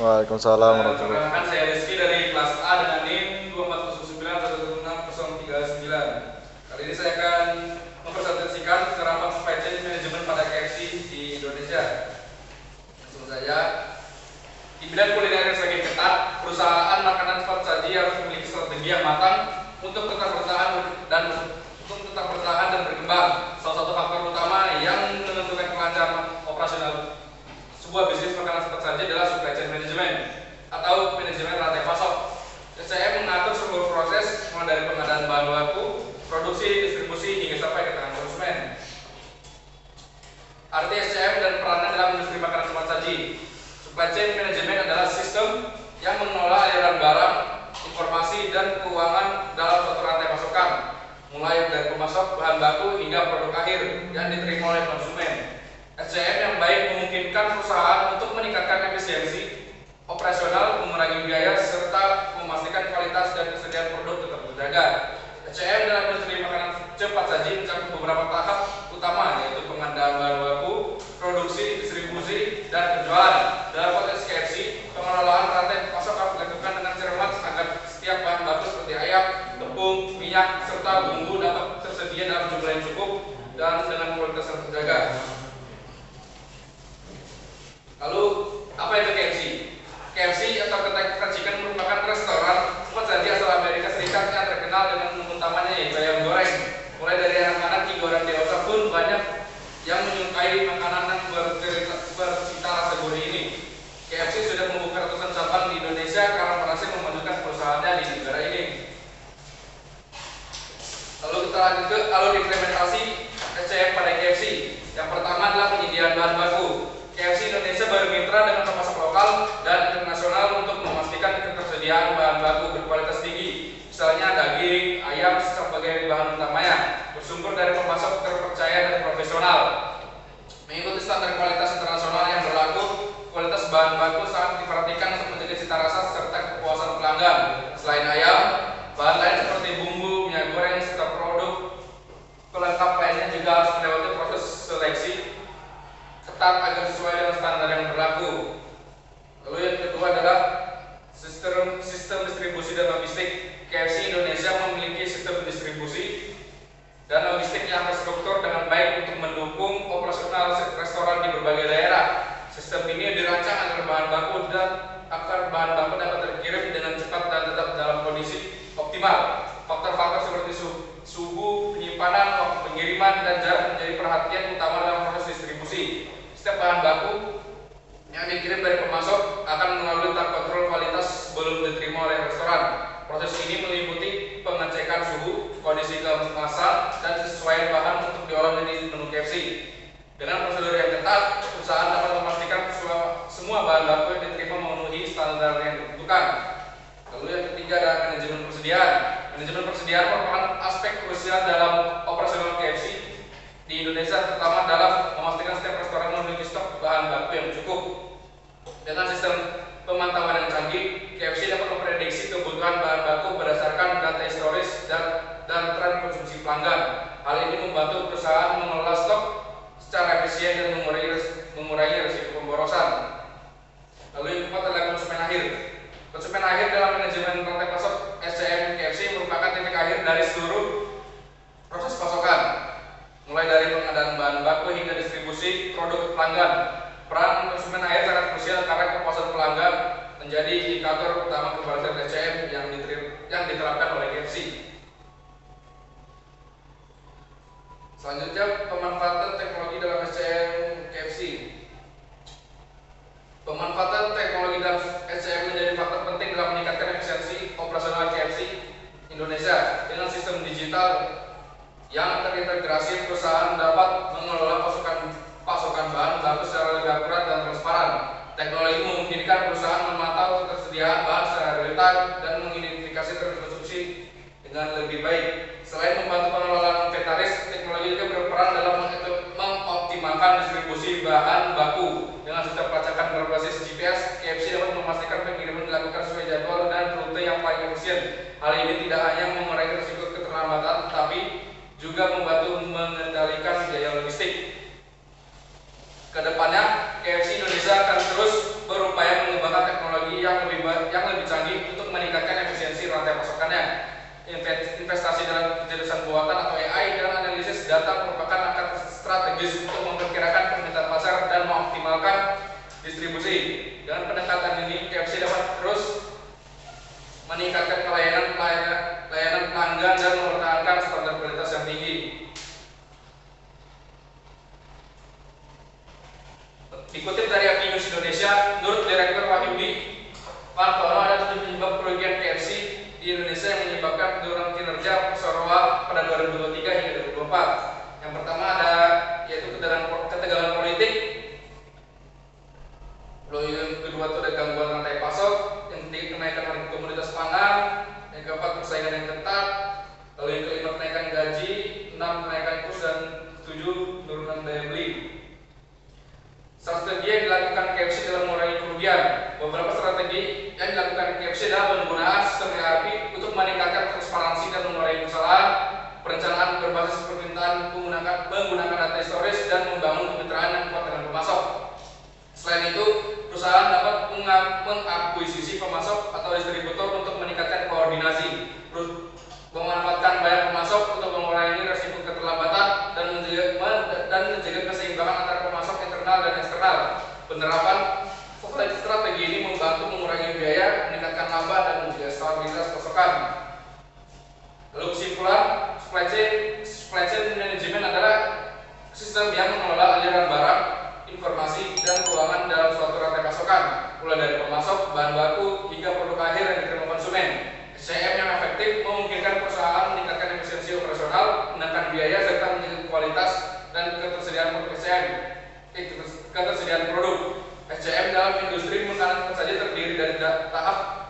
Waalaikumsalam warahmatullahi wabarakatuh. Perkenalkan, saya Rizky dari kelas A dengan NIM 240911609. Kali ini saya akan mempresentasikan penerapan supply chain management pada KFC di Indonesia. Langsung saja. Di bidang kuliner yang semakin ketat, perusahaan makanan cepat saji harus memiliki strategi yang matang untuk tetap bertahan dan berkembang. Salah satu faktor utama yang menentukan kelancaran operasional sebuah bisnis makanan cepat saji adalah supply chain management atau manajemen rantai pasok. SCM mengatur seluruh proses mulai dari pengadaan bahan baku, produksi, distribusi hingga sampai ke tangan konsumen. Arti SCM dan perannya dalam industri makanan cepat saji. Supply chain management adalah sistem yang mengelola aliran barang, informasi, dan keuangan dalam suatu rantai pasokan, mulai dari pemasok bahan baku hingga produk akhir yang diterima oleh konsumen. SCM yang baik memungkinkan perusahaan untuk meningkatkan efisiensi operasional, mengurangi biaya, serta memastikan kualitas dan kesediaan produk tetap terjaga. SCM dalam industri makanan cepat saji mencakup beberapa tahap utama, yaitu pengadaan bahan baku, produksi, distribusi, dan penjualan. Dalam konteks KFC, pengelolaan rantai pasok harus dilakukan dengan cermat agar setiap bahan baku seperti ayam, tepung, minyak, serta bumbu dapat tersedia dalam jumlah yang cukup dan dengan kualitas yang terjaga. Lalu, apa itu KFC? KFC atau Kentucky Fried Chicken merupakan restoran cepat saji asal Amerika Serikat yang terkenal dengan menu utamanya yaitu ayam goreng. Mulai dari anak-anak hingga orang dewasa pun banyak yang menyukai makanan yang bercita rasa gurih ini. KFC sudah membuka ratusan cabang di Indonesia karena berhasil memajukan perusahaannya di negara ini. Lalu kita lanjut ke alur implementasi SCM pada KFC. Yang pertama adalah penyediaan bahan baku. KFC Indonesia bermitra dengan pemasok lokal dan internasional untuk memastikan ketersediaan bahan baku berkualitas tinggi. Misalnya daging, ayam sebagai bahan utamanya, bersumber dari pemasok terpercaya dan profesional. Mengikuti standar kualitas internasional yang berlaku, kualitas bahan baku sangat diperhatikan untuk menjaga cita rasa serta kepuasan pelanggan. Selain ayam, bahan lain seperti bumbu, minyak goreng, serta produk pelengkap lainnya juga harus melewati proses seleksi ketat agar sesuai dengan standar yang berlaku. Lalu yang kedua adalah sistem distribusi dan logistik. KFC Indonesia memiliki sistem distribusi dan logistik yang terstruktur dengan baik untuk mendukung operasional restoran di berbagai daerah. Sistem ini dirancang agar bahan baku dapat terkirim dengan cepat dan tetap dalam kondisi optimal. Faktor-faktor seperti suhu, penyimpanan, waktu pengiriman, dan jarak menjadi perhatian utama dalam proses distribusi. Setiap bahan baku yang dikirim dari pemasok akan melalui tahap kontrol kualitas sebelum diterima oleh restoran. Proses ini meliputi pengecekan suhu, kondisi kemasan, dan kesesuaian bahan untuk diolah menjadi menu KFC. Dengan prosedur yang ketat, perusahaan dapat memastikan semua bahan baku yang diterima memenuhi standar yang ditentukan. Lalu yang ketiga adalah manajemen persediaan. Manajemen persediaan merupakan aspek krusial dalam operasional KFC di Indonesia, terutama dalam memastikan setiap restoran memiliki stok bahan baku yang cukup. Dengan sistem pemantauan yang canggih, KFC dapat memprediksi kebutuhan bahan baku berdasarkan data historis dan tren konsumsi pelanggan. Hal ini membantu perusahaan mengelola stok secara efisien dan mengurangi risiko pemborosan. Lalu yang keempat adalah konsumen akhir. Konsumen akhir dalam manajemen rantai pasok SCM KFC merupakan titik akhir dari seluruh proses pasokan, mulai dari pengadaan bahan baku hingga distribusi produk ke pelanggan. Peran konsumen akhir sangat krusial karena kepuasan pelanggan menjadi indikator utama keberhasilan SCM yang diterapkan oleh KFC. Selanjutnya, pemanfaatan teknologi dalam SCM KFC. Pemanfaatan teknologi dalam SCM menjadi faktor penting dalam meningkatkan efisiensi operasional KFC Indonesia. Dengan sistem digital yang terintegrasi, perusahaan dapat mengelola pasokan bahan baku secara lebih akurat dan transparan. Teknologi memungkinkan perusahaan memantau ketersediaan bahan secara real time dan mengidentifikasi tren konsumsi dengan lebih baik. Selain membantu pengelolaan inventaris, teknologi juga berperan dalam mengoptimalkan distribusi bahan baku. Dengan sistem pelacakan berbasis GPS, KFC dapat memastikan pengiriman dilakukan sesuai jadwal dan rute yang paling efisien. Hal ini tidak hanya mengurangi risiko keterlambatan, tetapi juga membantu mengendalikan biaya logistik. Kedepannya, KFC Indonesia akan terus berupaya mengembangkan teknologi investasi dalam kecerdasan buatan atau AI, dan analisis data merupakan langkah strategis untuk memperkirakan permintaan pasar dan mengoptimalkan distribusi. Dengan pendekatan ini, KFC dapat terus meningkatkan layanan pelanggan dan mempertahankan standar kualitas yang tinggi. Dikutip dari API News Indonesia, menurut Direktur Wahyudi Martono, ada 7 penyebab kerugian KFC di Indonesia yang menyebabkan penurunan kinerja perseroan pada 2023 hingga 2024. Yang pertama yaitu ketegangan politik. Lalu yang kedua itu ada gangguan rantai pasok. Yang ketiga, kenaikan harga komoditas pangan. Yang keempat, persaingan yang ketat. Lalu yang kelima, kenaikan gaji. 6, kenaikan kurs, dan 7, penurunan daya beli. Strategi yang dilakukan KFC dalam mengurangi kerugian. Beberapa strategi yang dilakukan KFC adalah penggunaan sistem ERP untuk meningkatkan transparansi dan mengurangi kesalahan, perencanaan berbasis permintaan menggunakan data historis, dan membangun kemitraan yang kuat dengan pemasok. Selain itu, perusahaan dapat mengakuisisi pemasok atau distributor untuk meningkatkan koordinasi, memanfaatkan bayar pemasok untuk mengurangi risiko keterlambatan, dan menjaga keseimbangan antara pemasok internal dan eksternal. Penerapan strategi ini membantu mengurangi biaya, meningkatkan laba, dan menjaga stabilitas pasokan. Lalu kesimpulan, supply chain management adalah sistem yang mengelola aliran barang, informasi, dan keuangan dalam suatu rantai pasokan, mulai dari pemasok, bahan baku, hingga produk akhir yang diterima konsumen. SCM yang efektif memungkinkan perusahaan meningkatkan efisiensi operasional, menekan biaya, serta menjaga kualitas dan ketersediaan produk. SCM dalam industri makanan tentu saja terdiri dari tahap